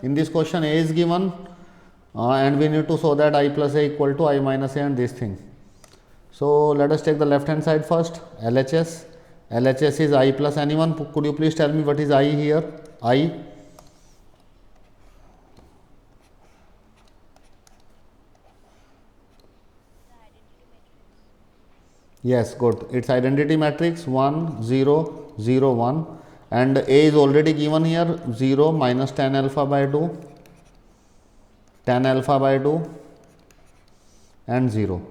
In this question, a is given and we need to show that I plus a equal to I minus a and this thing. So let us take the left hand side first. LHS. LHS is I plus anyone. Could you please tell me what is I here? I. Yes, good. It's identity matrix 1 0 0 1 and a is already given here 0 minus tan alpha by 2, tan alpha by 2 and 0.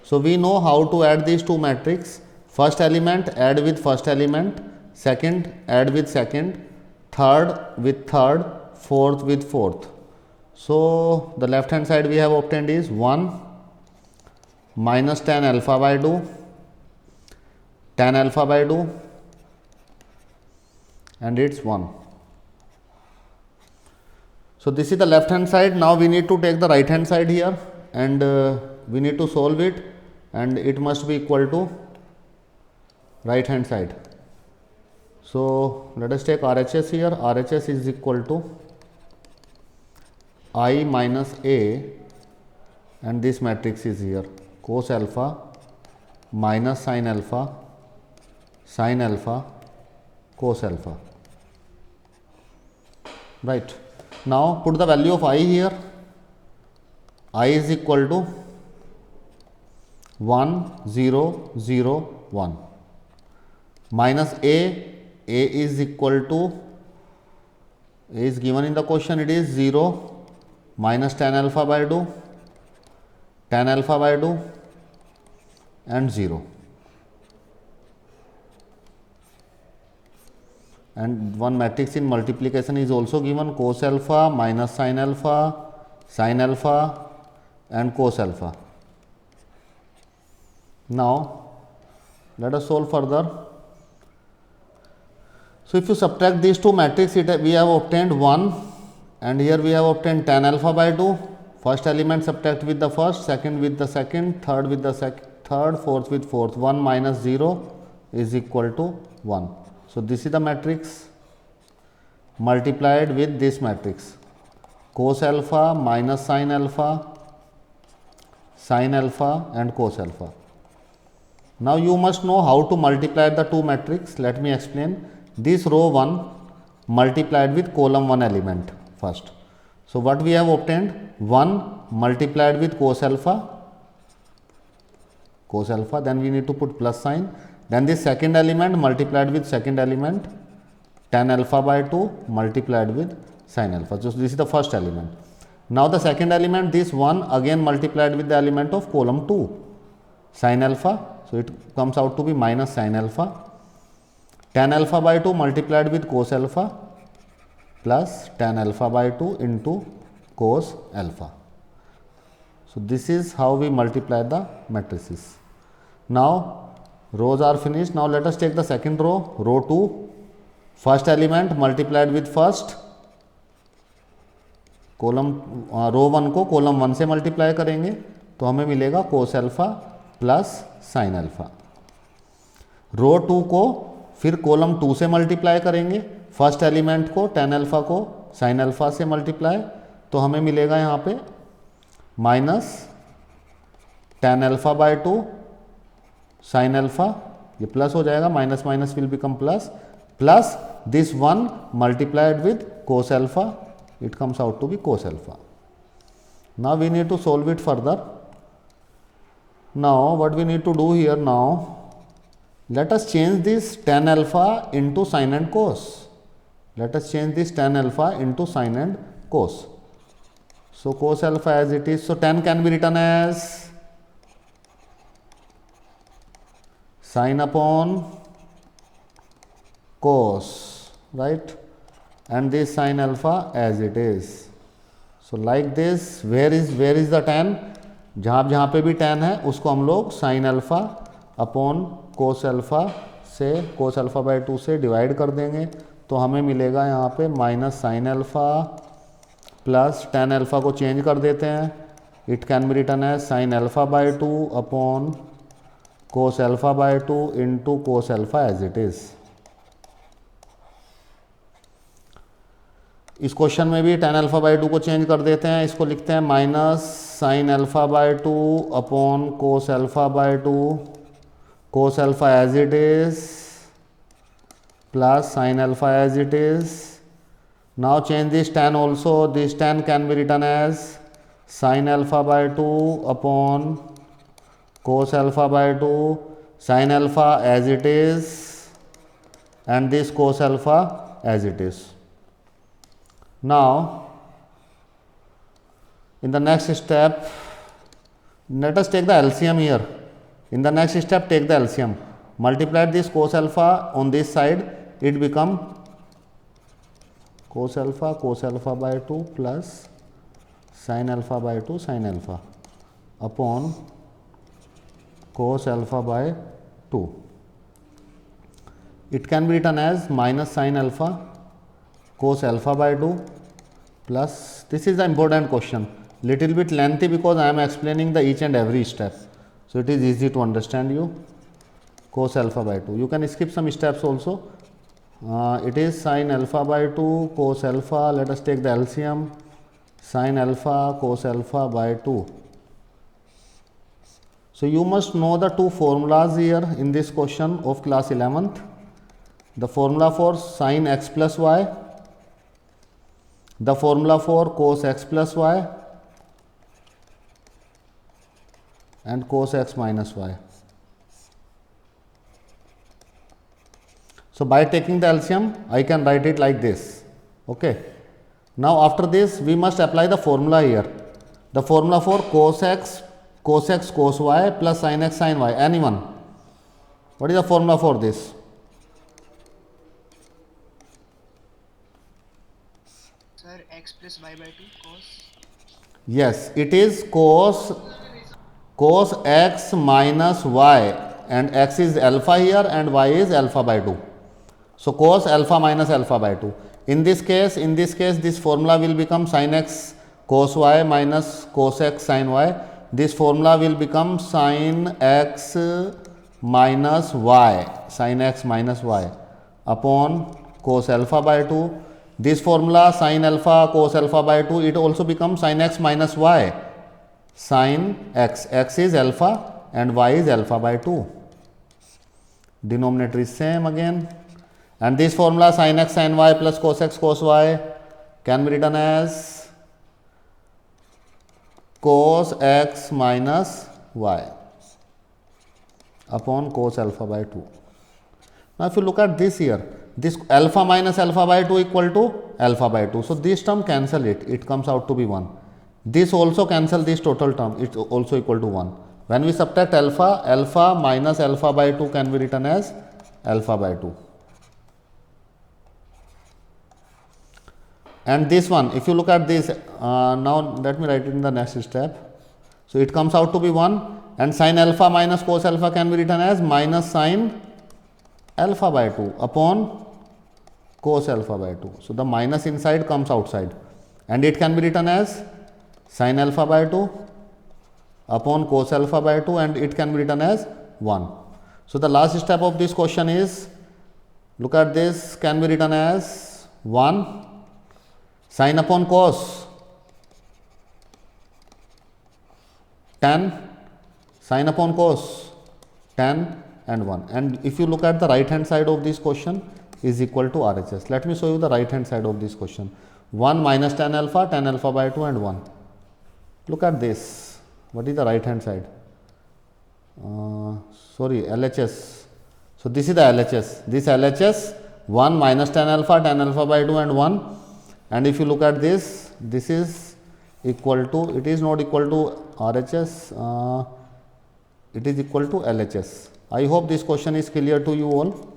So we know how to add these two matrix. First element add with first element, second add with second, third with third, fourth with fourth. So the left hand side we have obtained is 1 minus tan alpha by 2, tan alpha by 2 and it's 1. So this is the left hand side. Now we need to take the right hand side here and we need to solve it, and it must be equal to right hand side. So let us take RHS here. RHS is equal to I minus a and this matrix is here cos alpha minus sin alpha, sin alpha, cos alpha. Right. Now put the value of I here. I is equal to 1 0 0 1 minus a is equal to, a is given in the question, it is 0 minus tan alpha by 2, tan alpha by 2 and 0. And one matrix in multiplication is also given cos alpha minus sin alpha and cos alpha. Now let us solve further. So if you subtract these two matrices, we have obtained 1 and here we have obtained tan alpha by 2. First element subtract with the first, second with the second, third with the third, fourth with fourth. 1 minus 0 is equal to 1. So this is the matrix multiplied with this matrix cos alpha minus sin alpha and cos alpha. Now you must know how to multiply the two matrix. Let me explain. This row 1 multiplied with column 1 element first. So what we have obtained, 1 multiplied with cos alpha, then we need to put plus sign. Then this second element multiplied with second element, tan alpha by 2 multiplied with sin alpha. So this is the first element. Now the second element, this 1 again multiplied with the element of column 2, sin alpha. So it comes out to be minus sin alpha. Tan alpha by 2 multiplied with cos alpha plus tan alpha by 2 into cos alpha. So this is how we multiply the matrices. Now rows are finished. Now let us take the second row, row 2. First element multiplied with first, column row 1 को column 1 से multiply करेंगे तो हमें मिलेगा cos alpha plus sine alpha. Row 2 को फिर column 2 से multiply करेंगे, फर्स्ट एलिमेंट को टेन अल्फा को साइन अल्फा से मल्टीप्लाई तो हमें मिलेगा यहाँ पे minus ten alpha by 2 sine alpha, ये प्लस हो जाएगा, minus minus will become plus, plus this one multiplied with cos alpha, it comes out to be cos alpha. Now we need to solve it further. Now what we need to do here, now let us change this tan alpha into sin and cos. Let us change this tan alpha into sin and cos. So cos alpha as it is, so tan can be written as sin upon cos, right? And this sin alpha as it is. So like this, where is the tan? जहाँ पे भी tan है उसको हम लोग sin alpha upon cos alpha से cos alpha by 2 से divide कर देंगे तो हमें मिलेगा यहाँ पे minus sine alpha plus tan alpha को चेंज कर देते हैं, it can be written as sin alpha by 2 upon cos alpha by 2 into cos alpha as it is. इस क्वेश्चन में भी tan अल्फा बाई 2 को चेंज कर देते हैं, इसको लिखते हैं minus sine alpha by 2 upon cos alpha by 2, cos alpha as it is plus sine alpha as it is. Now change this tan also. This tan can be written as sin alpha by 2 upon cos alpha by 2, sin alpha as it is and this cos alpha as it is. Now in the next step, let us take the LCM here. In the next step, take the LCM. Multiply this cos alpha on this side, it become cos alpha by 2 plus sin alpha by 2 sin alpha upon cos alpha by 2. It can be written as minus sin alpha cos alpha by 2 plus, this is the important question, little bit lengthy because I am explaining the each and every step, so it is easy to understand you. Cos alpha by 2, you can skip some steps also. It is sin alpha by 2 cos alpha, let us take the LCM, sin alpha cos alpha by 2. So you must know the two formulas here in this question of class 11th. The formula for sin x plus y, the formula for cos x plus y and cos x minus y. So by taking the LCM, I can write it like this. Okay. Now after this, we must apply the formula here. The formula for cos x cos y plus sin x sin y. Anyone? What is the formula for this? Sir, x plus y by 2 cos. Yes, it is cos x minus y, and x is alpha here and y is alpha by 2. So cos alpha minus alpha by 2. In this case, this formula will become sin x cos y minus cos x sin y. This formula will become sin x minus y upon cos alpha by 2. This formula sin alpha cos alpha by 2, it also becomes sin x minus y sin x. X is alpha and y is alpha by 2. Denominator is same again. And this formula sin x sin y plus cos x cos y can be written as cos x minus y upon cos alpha by 2. Now if you look at this here, this alpha minus alpha by 2 equal to alpha by 2. So this term cancel it, it comes out to be 1. This also cancel this total term, it's also equal to 1. When we subtract alpha, alpha minus alpha by 2 can be written as alpha by 2. And this one, if you look at this, now let me write it in the next step. So it comes out to be 1, and sin alpha minus cos alpha can be written as minus sin alpha by 2 upon cos alpha by 2. So the minus inside comes outside, and it can be written as sin alpha by 2 upon cos alpha by 2, and it can be written as 1. So the last step of this question is, look at this, can be written as 1 sin upon cos 10, sin upon cos 10 and 1. And if you look at the right hand side of this question is equal to RHS. Let me show you the right hand side of this question. 1 minus tan alpha by 2 and 1. Look at this. What is the right hand side? Sorry, LHS. So this is the LHS. This LHS 1 minus tan alpha by 2 and 1. And if you look at this, this is equal to, it is not equal to RHS, it is equal to LHS. I hope this question is clear to you all.